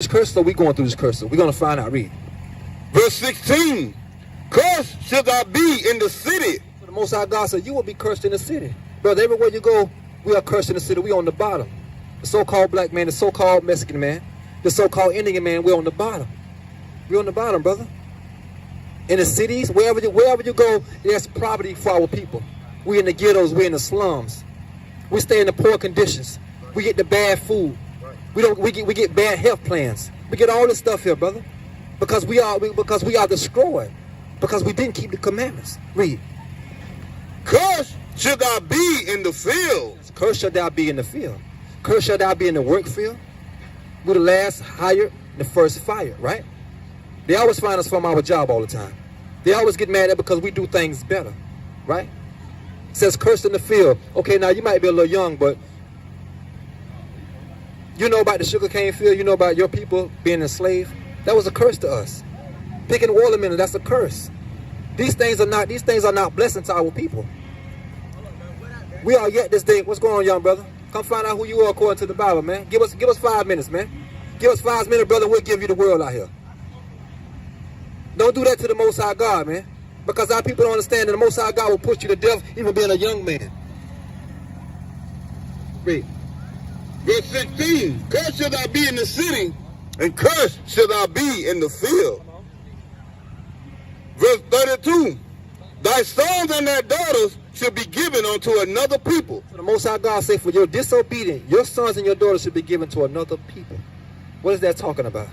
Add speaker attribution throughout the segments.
Speaker 1: This curse, so we going through this curse. So we're going to find out. Read.
Speaker 2: Verse 16. Cursed shall thou be in the city.
Speaker 1: So the Most High God said, you will be cursed in the city. Brother, everywhere you go, we are cursed in the city. We on the bottom. The so-called black man, the so-called Mexican man, the so-called Indian man, we're on the bottom. We're on the bottom, brother. In the cities, wherever you go, there's poverty for our people. We in the ghettos, we in the slums. We stay in the poor conditions. We get the bad food. We get bad health plans. We get all this stuff here, brother. Because we are destroyed. Because we didn't keep the commandments. Read.
Speaker 2: Cursed shall thou be in the field.
Speaker 1: Cursed shall thou be in the field. Cursed shall thou be in the work field. We're the last hired, the first fired, right? They always find us from our job all the time. They always get mad at us because we do things better, right? It says cursed in the field. Okay, now you might be a little young, but you know about the sugarcane field. You know about your people being enslaved. That was a curse to us. Picking watermelon, that's a curse. These things are not blessing to our people. We are yet this day. What's going on, young brother? Come find out who you are according to the Bible, man. Give us 5 minutes, man. Give us 5 minutes, brother. We'll give you the world out here. Don't do that to the Most High God, man. Because our people don't understand that the Most High God will put you to death even being a young man. Read.
Speaker 2: Verse 16. Cursed shall thou be in the city, and cursed shall thou be in the field. Verse 32. Thy sons and thy daughters shall be given unto another people.
Speaker 1: So the Most High God say, for your disobedience, your sons and your daughters should be given to another people. What is that talking about?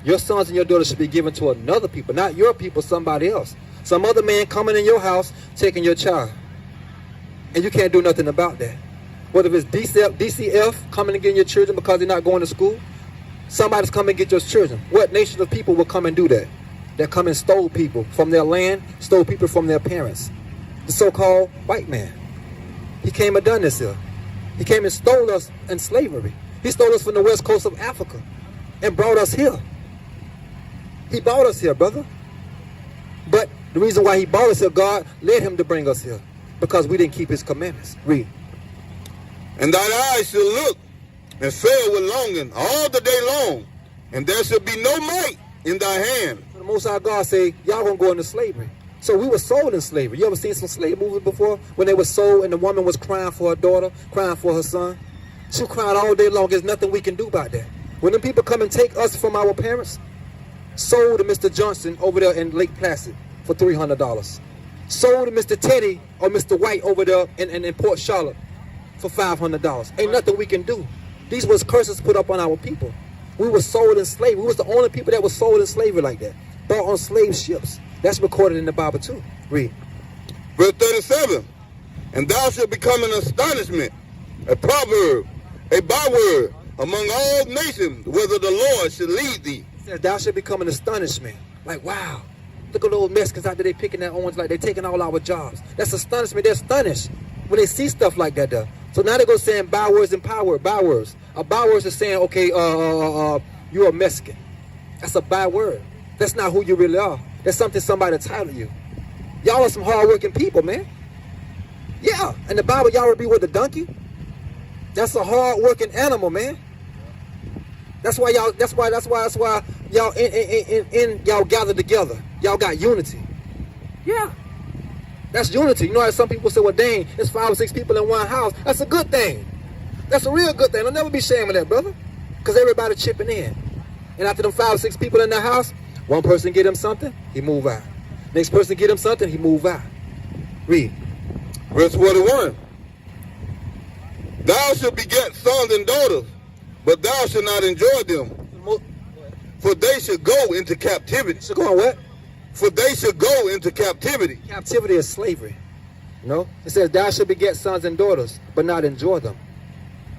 Speaker 1: Your sons and your daughters should be given to another people, not your people, somebody else. Some other man coming in your house, taking your child. And you can't do nothing about that. What if it's DCF coming and getting your children because they're not going to school? Somebody's coming and get your children. What nation of people will come and do that? That come and stole people from their land, stole people from their parents. The so-called white man. He came and done this here. He came and stole us in slavery. He stole us from the west coast of Africa and brought us here. He brought us here, brother. But the reason why he brought us here, God led him to bring us here. Because we didn't keep his commandments. Read.
Speaker 2: And thine eyes shall look and fail with longing all the day long, and there shall be no might in thy hand.
Speaker 1: So the Most High God say, y'all gonna go into slavery. So we were sold in slavery. You ever seen some slave movies before? When they were sold and the woman was crying for her daughter, crying for her son. She cried all day long. There's nothing we can do about that. When them people come and take us from our parents, sold to Mr. Johnson over there in Lake Placid for $300. Sold to Mr. Teddy or Mr. White over there in Port Charlotte for $500. Ain't nothing we can do. These was curses put up on our people. We were sold in slavery. We was the only people that was sold in slavery like that. Bought on slave ships. That's recorded in the Bible too. Read.
Speaker 2: Verse 37. And thou shalt become an astonishment, a proverb, a byword among all nations, whether the Lord should lead thee.
Speaker 1: It says, thou shalt become an astonishment. Like, wow. Look at those Mexicans out there, they picking their own, like they're taking all our jobs. That's astonishment. They're astonished when they see stuff like that though. So now they go saying bywords and power bywords. A byword is saying, okay, you're a Mexican. That's a byword. That's not who you really are. That's something somebody titled you. Y'all are some hard-working people, man. Yeah, in the Bible, y'all would be with a donkey. That's a hard-working animal, man. That's why y'all. That's why y'all y'all gather together. Y'all got unity. Yeah, that's unity. You know how some people say, "Well, dang, it's 5 or 6 people in one house." That's a good thing. That's a real good thing. I'll never be ashamed of that, brother, because everybody chipping in. And after them 5 or 6 people in the house, one person get him something, he move out. Next person get him something, he move out. Read.
Speaker 2: Verse 41. Thou shalt beget sons and daughters, but thou shalt not enjoy them. For they should go into captivity.
Speaker 1: Should go on what?
Speaker 2: For they should go into captivity.
Speaker 1: Captivity is slavery. You know? It says, thou shalt beget sons and daughters, but not enjoy them.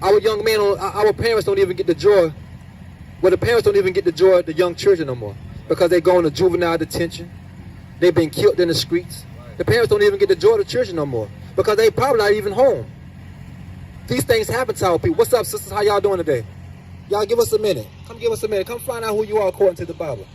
Speaker 1: Our young men, our parents don't even get the joy. Well, the parents don't even get the joy of the young children no more. Because they go into juvenile detention. They've been killed in the streets. The parents don't even get the joy of the children no more. Because they probably not even home. These things happen to our people. What's up, sisters? How y'all doing today? Y'all give us a minute. Come give us a minute. Come find out who you are according to the Bible.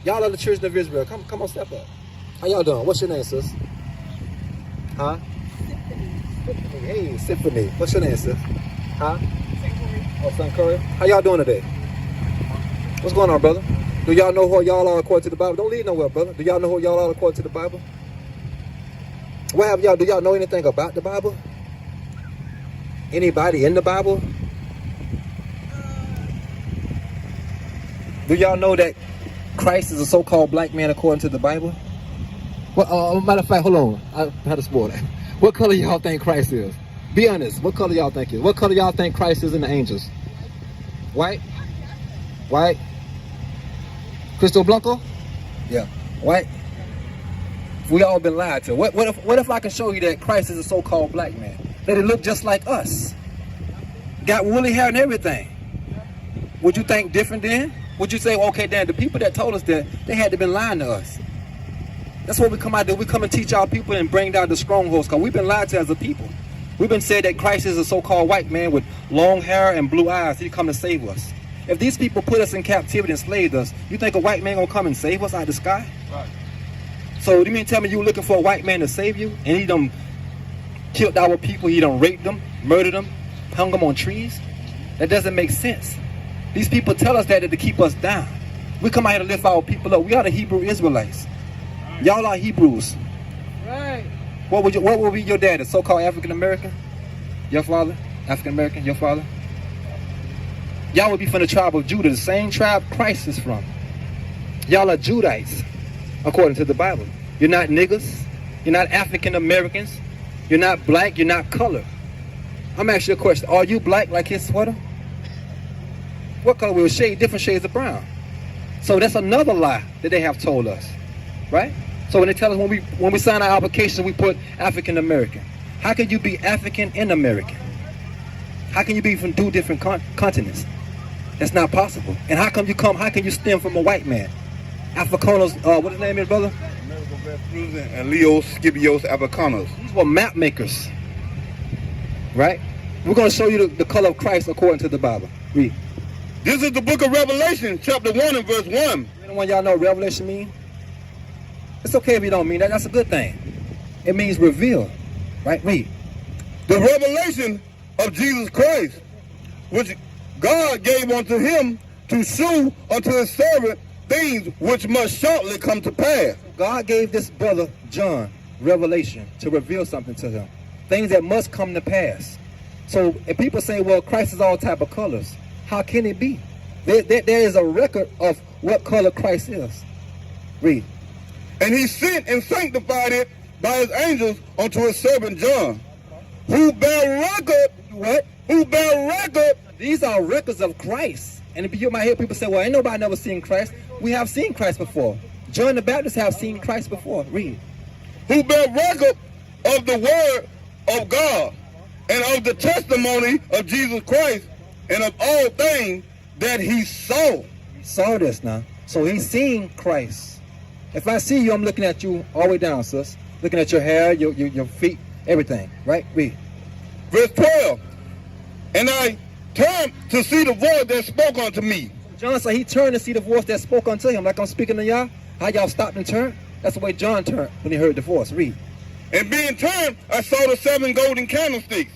Speaker 1: Y'all are the children of Israel. Come on, step up. How y'all doing? What's your name, sis? Huh? Symphony. Hey, Symphony. What's your name, sis? Huh? Oh, Son Curry. How y'all doing today? What's going on, brother? Do y'all know who y'all are according to the Bible? Don't leave nowhere, brother. Do y'all know who y'all are according to the Bible? What have y'all? Do y'all know anything about the Bible? Anybody in the Bible? Do y'all know that Christ is a so-called black man according to the Bible? Well, matter of fact, hold on. I had to spoil that. What color y'all think Christ is? Be honest. What color y'all think is? What color y'all think Christ is in the angels? White? White? Crystal Blanco? Yeah. White? We all been lied to. What if I can show you that Christ is a so-called black man? That it look just like us. Got woolly hair and everything. Would you think different then? Would you say, well, okay, Dan, the people that told us that, they had to been lying to us. That's what we come out there. We come and teach our people and bring down the strongholds, because we've been lied to as a people. We've been said that Christ is a so-called white man with long hair and blue eyes. He come to save us. If these people put us in captivity and enslaved us, you think a white man gonna come and save us out of the sky? Right. So you mean tell me you looking for a white man to save you, and he done killed our people, he done raped them, murdered them, hung them on trees? That doesn't make sense. These people tell us that to keep us down. We come out here to lift our people up. We are the Hebrew Israelites. Y'all are Hebrews. Right. What would be your dad? A so-called African American? Your father? African American? Your father? Y'all would be from the tribe of Judah, the same tribe Christ is from. Y'all are Judites, according to the Bible. You're not niggas. You're not African Americans. You're not black. You're not color. I'm asking you a question. Are you black like his sweater? What color? We'll shade different shades of brown. So that's another lie that they have told us, right? So when they tell us when we sign our application, we put African American. How can you be African and American? How can you be from two different continents? That's not possible. And how can you stem from a white man? Africanos, what his name is, brother?
Speaker 2: And Leos Scipios Africanos.
Speaker 1: These were map makers, right? We're going to show you the color of Christ according to the Bible. Read.
Speaker 2: This is the book of Revelation, chapter 1 and verse 1.
Speaker 1: Anyone y'all know what Revelation mean? It's okay if you don't mean that. That's a good thing. It means reveal, right? Read.
Speaker 2: The revelation of Jesus Christ, which God gave unto him to shew unto his servant things which must shortly come to pass.
Speaker 1: God gave this brother John revelation to reveal something to him, things that must come to pass. So if people say, well, Christ is all type of colors, how can it be? There is a record of what color Christ is. Read.
Speaker 2: And he sent and sanctified it by his angels unto his servant John, who bear record.
Speaker 1: What?
Speaker 2: Who bear record.
Speaker 1: These are records of Christ. And you might hear people say, well, ain't nobody never seen Christ. We have seen Christ before. John the Baptist have seen Christ before. Read.
Speaker 2: Who bear record of the word of God and of the testimony of Jesus Christ and of all things that he saw.
Speaker 1: He saw this now. So he's seen Christ. If I see you, I'm looking at you all the way down, sis. Looking at your hair, your feet, everything. Right? Read.
Speaker 2: Verse 12. And I turned to see the voice that spoke unto me.
Speaker 1: John said he turned to see the voice that spoke unto him. Like I'm speaking to y'all. How y'all stopped and turned? That's the way John turned when he heard the voice. Read.
Speaker 2: And being turned, I saw the 7 golden candlesticks.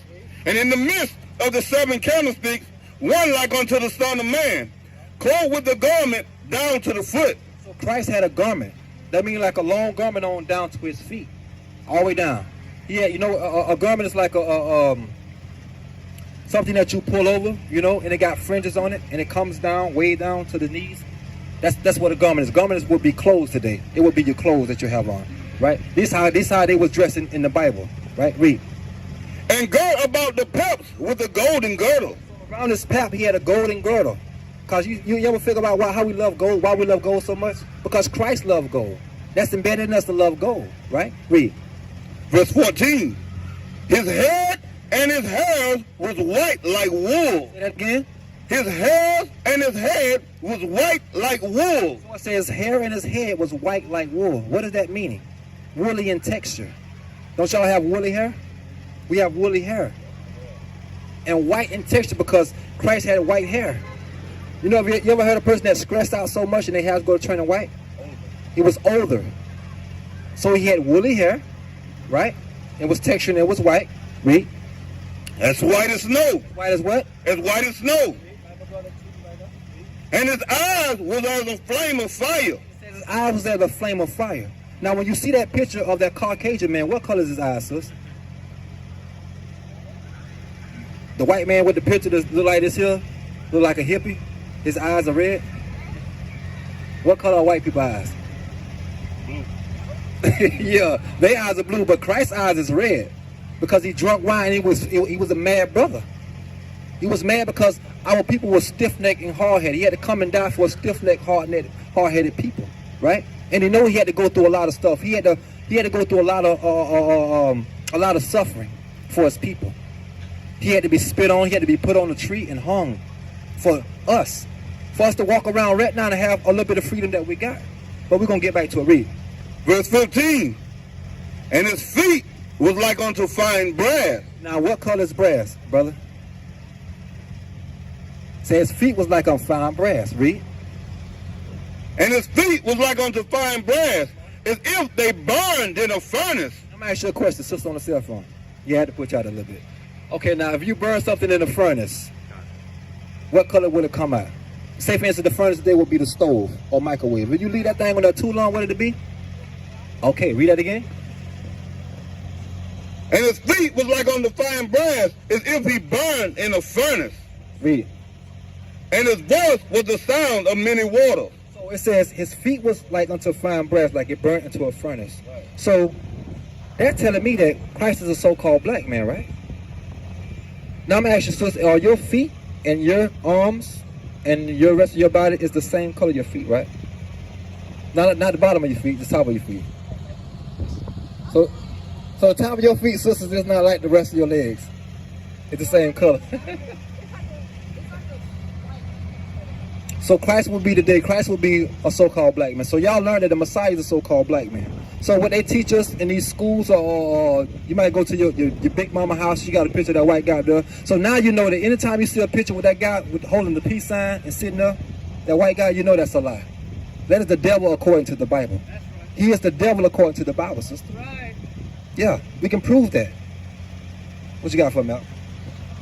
Speaker 2: And in the midst of the 7 candlesticks, one like unto the Son of Man, clothed with the garment down to the foot.
Speaker 1: So Christ had a garment. That means like a long garment on down to his feet. All the way down. Yeah, you know, a garment is like something that you pull over, you know, and it got fringes on it, and it comes down, way down to the knees. That's what a garment is. Garments would be clothes today. It would be your clothes that you have on, right? This how they was dressed in the Bible, right? Read.
Speaker 2: And girt about the paps with a golden girdle.
Speaker 1: Around his pap, he had a golden girdle. Because you ever figure about how we love gold, why we love gold so much? Because Christ loved gold. That's embedded in us to love gold, right? Read.
Speaker 2: Verse 14. His head and his hair was white like wool.
Speaker 1: Say that again.
Speaker 2: His hair and his head was white like wool.
Speaker 1: So it says his hair and his head was white like wool. What does that mean? Woolly in texture. Don't y'all have woolly hair? We have woolly hair. And white in texture because Christ had white hair. You know, you ever heard a person that stressed out so much and they had to go to turn white? He was older. So he had woolly hair, right? It was texture and it was white. Read.
Speaker 2: As white as snow.
Speaker 1: White as what?
Speaker 2: As white as snow. And his eyes was as a flame of fire.
Speaker 1: His eyes was as a flame of fire. Now, when you see that picture of that Caucasian man, what color is his eyes, sis? The white man with the picture that look like this here, look like a hippie. His eyes are red. What color are white people's eyes?
Speaker 2: Blue.
Speaker 1: Yeah, their eyes are blue, but Christ's eyes is red because he drunk wine. He was a mad brother. He was mad because our people were stiff-necked and hard-headed. He had to come and die for stiff-necked, hard-headed people, right? And he know he had to go through a lot of stuff. He had to go through a lot of suffering for his people. He had to be spit on. He had to be put on a tree and hung for us to walk around right now and have a little bit of freedom that we got. But we're gonna get back to it. Read.
Speaker 2: Verse 15. And his feet was like unto fine brass.
Speaker 1: Now, what color is brass, brother? Say his feet was like on fine brass. Read.
Speaker 2: And his feet was like unto fine brass, as if they burned in a furnace.
Speaker 1: I'm gonna ask you a question, sister on the cell phone. You had to put you out a little bit. Okay, now if you burn something in a furnace, what color will it come out? Say for instance, the furnace today would be the stove or microwave. If you leave that thing on there too long, what would it be? Okay, read that again.
Speaker 2: And his feet was like unto fine brass, as if he burned in a furnace.
Speaker 1: Read.
Speaker 2: And his voice was the sound of many waters.
Speaker 1: So it says his feet was like unto fine brass, like it burnt into a furnace. Right. So that's telling me that Christ is a so-called black man, right? Now I'm asking you, sister, are your feet and your arms and your rest of your body is the same color your feet, right? Not the bottom of your feet, the top of your feet. So the top of your feet, sisters, is not like the rest of your legs. It's the same color. So Christ will be today. Christ will be a so-called black man. So y'all learn that the Messiah is a so-called black man. So what they teach us in these schools, or you might go to your big mama house, she got a picture of that white guy there. So now you know that anytime you see a picture with that guy holding the peace sign and sitting there, that white guy, you know that's a lie. That is the devil according to the Bible. He is the devil according to the Bible, sister. Right. Yeah, we can prove that. What you got for me, Mal?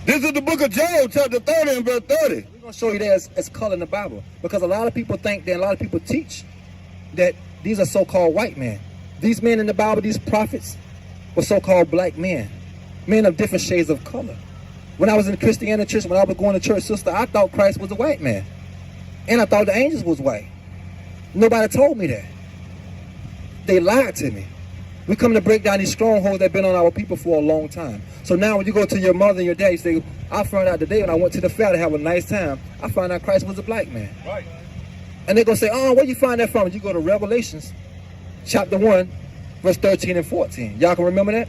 Speaker 2: This is the book of Job, chapter 30 and verse 30.
Speaker 1: We're going to show you that as color in the Bible. Because a lot of people think that, a lot of people teach that these are so-called white men. These men in the Bible, these prophets, were so-called black men. Men of different shades of color. When I was in the Christianity church, when I was going to church, sister, I thought Christ was a white man. And I thought the angels was white. Nobody told me that. They lied to me. We come to break down these strongholds that have been on our people for a long time. So now when you go to your mother and your dad, you say, I found out today when I went to the fair to have a nice time, I found out Christ was a black man.
Speaker 2: Right.
Speaker 1: And they're going to say, oh, where you find that from? And you go to Revelations, chapter 1, verse 13 and 14. Y'all can remember that?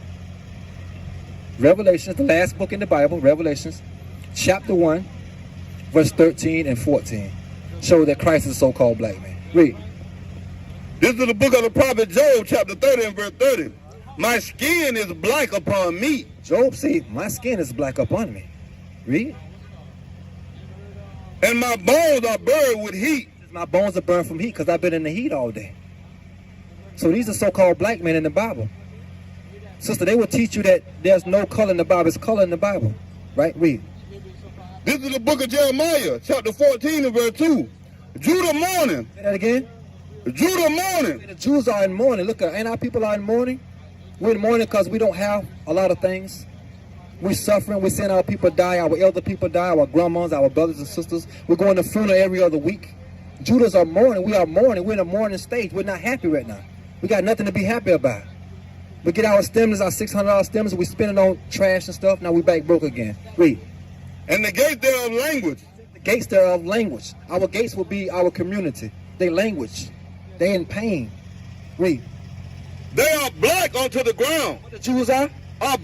Speaker 1: Revelations, the last book in the Bible, Revelations, chapter 1, verse 13 and 14. Show that Christ is a so-called black man. Read.
Speaker 2: This is the book of the prophet Job, chapter 30 and verse 30. My skin is black upon me.
Speaker 1: Job said, my skin is black upon me. Read.
Speaker 2: And my bones are burned with heat.
Speaker 1: My bones are burned from heat because I've been in the heat all day. So these are so-called black men in the Bible. Sister, they will teach you that there's no color in the Bible. It's color in the Bible. Right? Read.
Speaker 2: This is the book of Jeremiah, chapter 14 and verse 2. Judah mourning.
Speaker 1: Say that again.
Speaker 2: Judah mourning.
Speaker 1: The Jews are in mourning. Look, ain't our people are in mourning? We're in mourning because we don't have a lot of things. We're suffering. We're seeing our people die. Our elder people die. Our grandmas, our brothers and sisters. We're going to funeral every other week. Judas are mourning. We are mourning. We're in a mourning stage. We're not happy right now. We got nothing to be happy about. We get our stimulus, our $600 stimulus, and we spend it on trash and stuff. Now we back broke again. Read.
Speaker 2: And the gate thereof language.
Speaker 1: The gates thereof language. Our gates will be our community. They language. They in pain. Read.
Speaker 2: They are black unto the ground.
Speaker 1: What the Jews are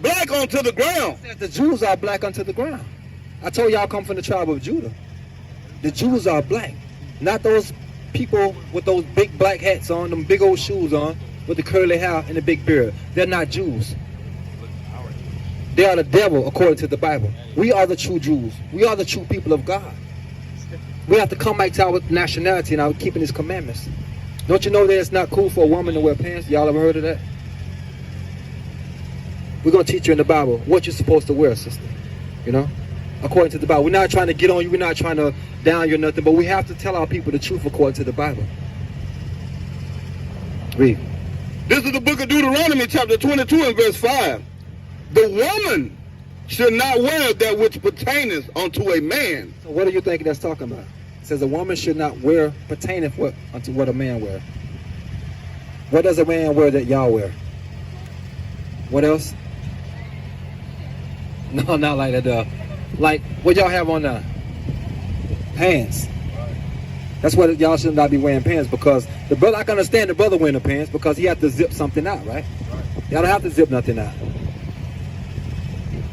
Speaker 2: black unto the ground.
Speaker 1: The Jews are black unto the ground. I told y'all come from the tribe of Judah. The Jews are black. Not those people with those big black hats on, them big old shoes on, with the curly hair and the big beard. They're not Jews. They are the devil according to the Bible. We are the true Jews. We are the true people of God. We have to come back to our nationality and our keeping his commandments. Don't you know that it's not cool for a woman to wear pants? Y'all ever heard of that? We're going to teach you in the Bible what you're supposed to wear, sister. You know? according to the Bible. We're not trying to get on you. We're not trying to down you or nothing. But we have to tell our people the truth according to the Bible. Read.
Speaker 2: This is the book of Deuteronomy, chapter 22 and verse 5. The woman should not wear that which pertaineth unto a man.
Speaker 1: So what do you think that's talking about? It says a woman should not wear pertaineth unto what a man wear. What does a man wear that y'all wear? What else? No, not like that. Like what y'all have on now? Pants. That's what y'all should not be wearing pants, because the brother, I can understand the brother wearing the pants because he has to zip something out, right? Y'all don't have to zip nothing out.